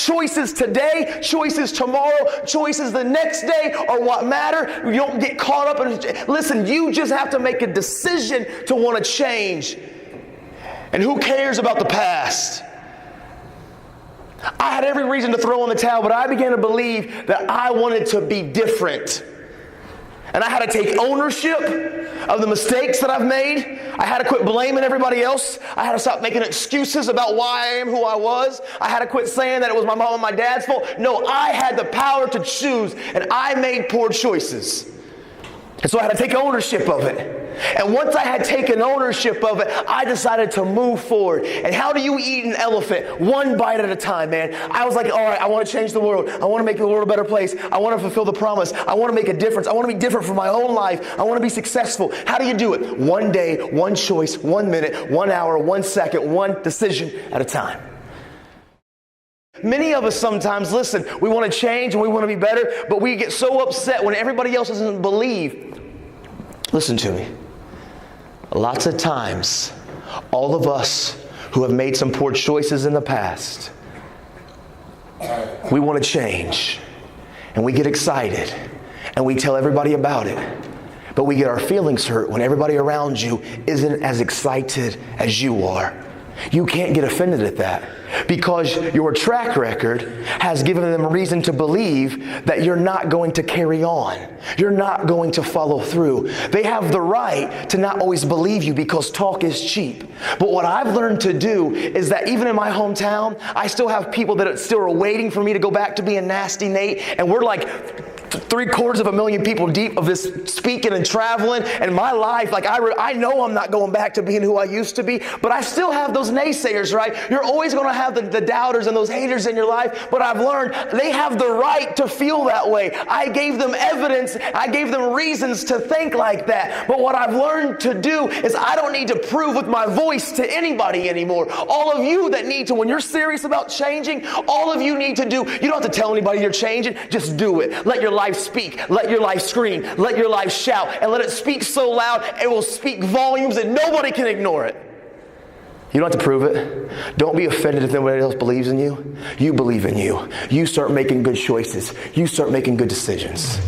choices today, choices tomorrow, choices the next day are what matter. You don't get caught up in, listen, you just have to make a decision to want to change. And who cares about the past? I had every reason to throw in the towel, but I began to believe that I wanted to be different. And I had to take ownership of the mistakes that I've made. I had to quit blaming everybody else. I had to stop making excuses about why I am who I was. I had to quit saying that it was my mom and my dad's fault. No, I had the power to choose, and I made poor choices. And so I had to take ownership of it. And once I had taken ownership of it, I decided to move forward. And how do you eat an elephant? One bite at a time, man. I was like, all right, I want to change the world. I want to make the world a better place. I want to fulfill the promise. I want to make a difference. I want to be different for my own life. I want to be successful. How do you do it? One day, one choice, 1 minute, 1 hour, 1 second, one decision at a time. Many of us sometimes, listen, we want to change and we want to be better, but we get so upset when everybody else doesn't believe. Listen to me. Lots of times, all of us who have made some poor choices in the past, we want to change, and we get excited, and we tell everybody about it. But we get our feelings hurt when everybody around you isn't as excited as you are. You can't get offended at that because your track record has given them a reason to believe that you're not going to carry on. You're not going to follow through. They have the right to not always believe you because talk is cheap. But what I've learned to do is that even in my hometown, I still have people that still are waiting for me to go back to being Nasty Nate, and we're like 750,000 people deep of this speaking and traveling, and my life, like I know I'm not going back to being who I used to be, but I still have those naysayers, right? You're always going to have the doubters and those haters in your life, but I've learned they have the right to feel that way. I gave them evidence, I gave them reasons to think like that, but what I've learned to do is I don't need to prove with my voice to anybody anymore. All of you that need to, when you're serious about changing, all of you need to do, you don't have to tell anybody you're changing, just do it. Let your life speak. Let your life scream. Let your life shout. And let it speak so loud, it will speak volumes and nobody can ignore it. You don't have to prove it. Don't be offended if nobody else believes in you. You believe in you. You start making good choices. You start making good decisions.